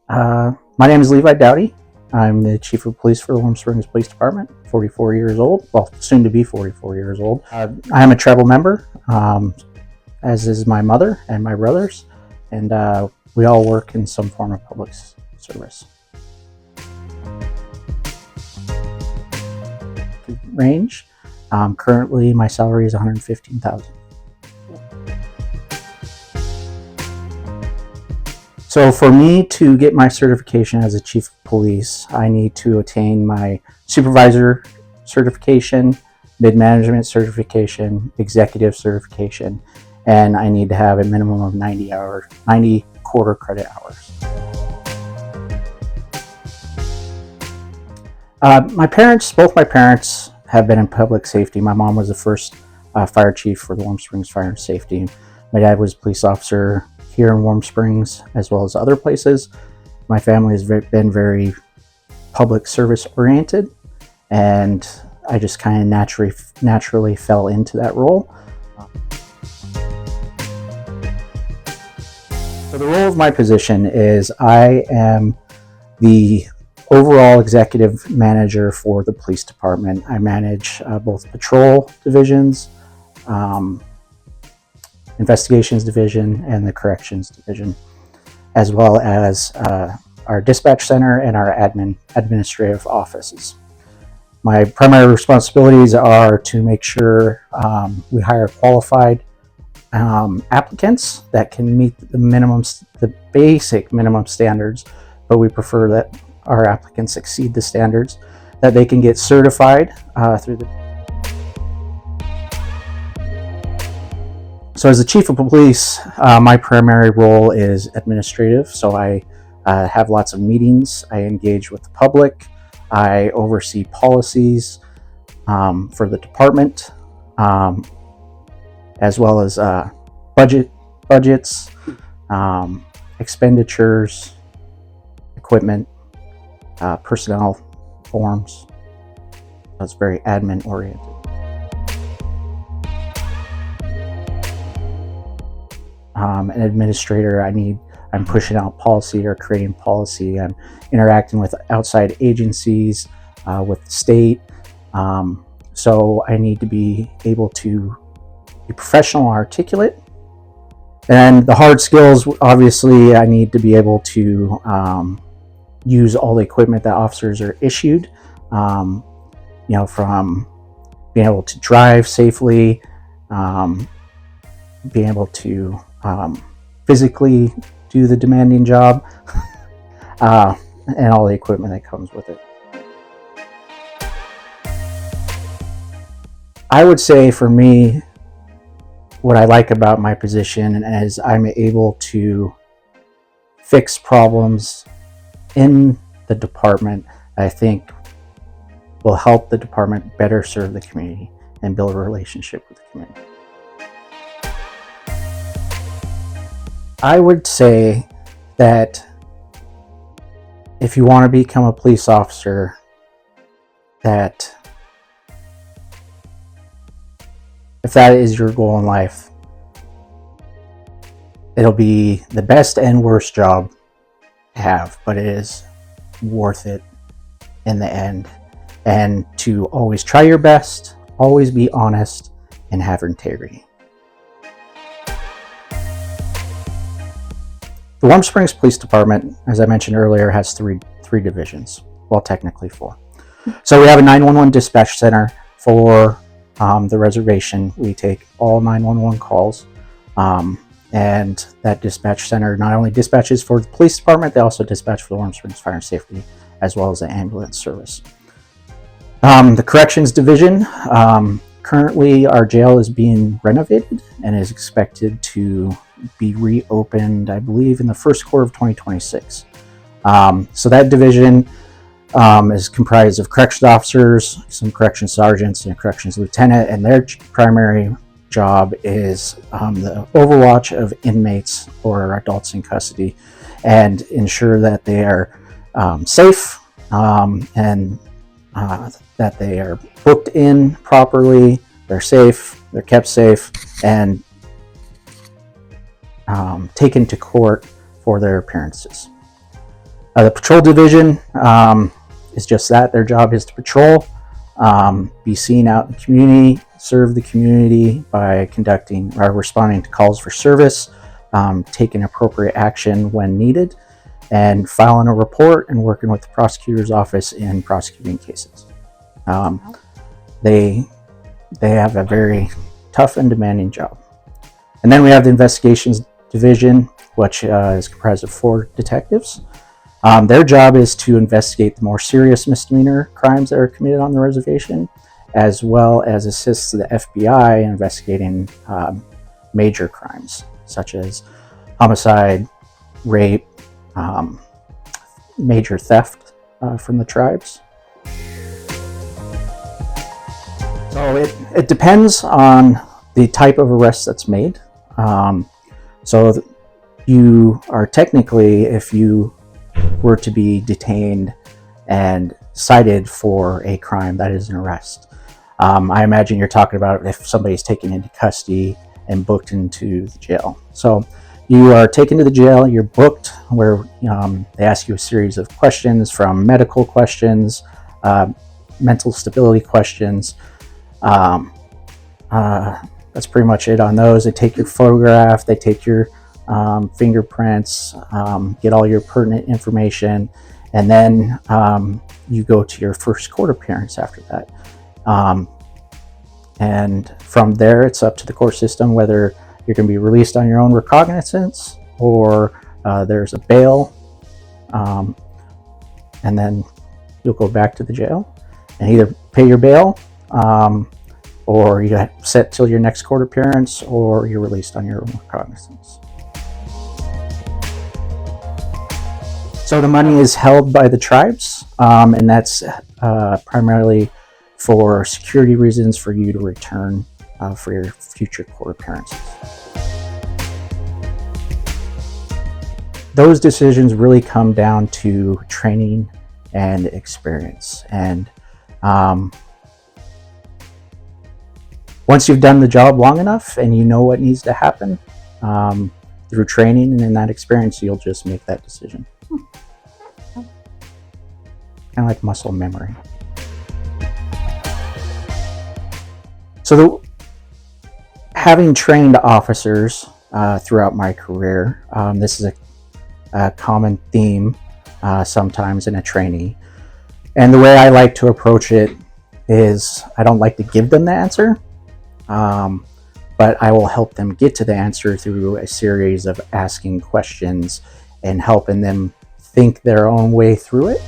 My name is Levi Dowdy. I'm the Chief of Police for the Warm Springs Police Department, 44 years old, well, soon to be 44 years old. I am a tribal member, as is my mother and my brothers, and we all work in some form of public service. Range. Currently, my salary is $115,000. So for me to get my certification as a chief of police, I need to attain my supervisor certification, mid-management certification, executive certification, and I need to have a minimum of 90 quarter credit hours. Both my parents have been in public safety. My mom was the first fire chief for the Warm Springs Fire and Safety. My dad was a police officer here in Warm Springs as well as other places. My family has been very public service oriented, and I just kind of naturally fell into that role. So the role of my position is I am the overall executive manager for the police department. I manage both patrol divisions, investigations division, and the corrections division, as well as our dispatch center and our administrative offices. My primary responsibilities are to make sure we hire qualified applicants that can meet the basic minimum standards, but we prefer that our applicants exceed the standards, that they can get certified through the. So as the chief of police, my primary role is administrative. So I have lots of meetings. I engage with the public. I oversee policies for the department, as well as budgets, expenditures, equipment, personnel forms. That's very admin oriented. An administrator, I'm pushing out policy or creating policy. I'm interacting with outside agencies, with the state. So I need to be able to be professional and articulate. And the hard skills, obviously, I need to be able to use all the equipment that officers are issued, from being able to drive safely, being able to physically do the demanding job, and all the equipment that comes with it. I would say for me, what I like about my position is I'm able to fix problems in the department I think will help the department better serve the community and build a relationship with the community. I would say that if you want to become a police officer, that if that is your goal in life, it'll be the best and worst job to have, but it is worth it in the end. And to always try your best, always be honest, and have integrity. The Warm Springs Police Department, as I mentioned earlier, has three divisions. Well, technically 4. So we have a 911 dispatch center for the reservation. We take all 911 calls, and that dispatch center not only dispatches for the police department, they also dispatch for the Warm Springs Fire and Safety, as well as the ambulance service. The corrections division, currently our jail is being renovated and is expected to be reopened, I believe, in the first quarter of 2026. So that division is comprised of corrections officers, some corrections sergeants, and a corrections lieutenant, and their primary job is the overwatch of inmates or adults in custody, and ensure that they are safe, and that they are booked in properly, they're safe, they're kept safe, and taken to court for their appearances. The patrol division is just that. Their job is to patrol, be seen out in the community, serve the community by conducting or responding to calls for service, taking appropriate action when needed, and filing a report and working with the prosecutor's office in prosecuting cases. They have a very tough and demanding job. And then we have the investigations division, which is comprised of 4 detectives. Their job is to investigate the more serious misdemeanor crimes that are committed on the reservation, as well as assist the FBI in investigating major crimes, such as homicide, rape, major theft from the tribes. So it depends on the type of arrest that's made. So you are technically, if you were to be detained and cited for a crime, that is an arrest. I imagine you're talking about if somebody's taken into custody and booked into the jail. So you are taken to the jail, you're booked, where they ask you a series of questions, from medical questions, mental stability questions. That's pretty much it on those. They take your photograph, they take your fingerprints, get all your pertinent information, and then you go to your first court appearance after that. And from there, it's up to the court system whether you're going to be released on your own recognizance or there's a bail, and then you'll go back to the jail and either pay your bail, or you set till your next court appearance, or you're released on your own recognizance. So the money is held by the tribes, and that's primarily for security reasons, for you to return for your future court appearances. Those decisions really come down to training and experience. And once you've done the job long enough and you know what needs to happen, through training and in that experience, you'll just make that decision. Kind of like muscle memory. So having trained officers throughout my career, this is a common theme sometimes in a trainee. And the way I like to approach it is I don't like to give them the answer, but I will help them get to the answer through a series of asking questions and helping them think their own way through it.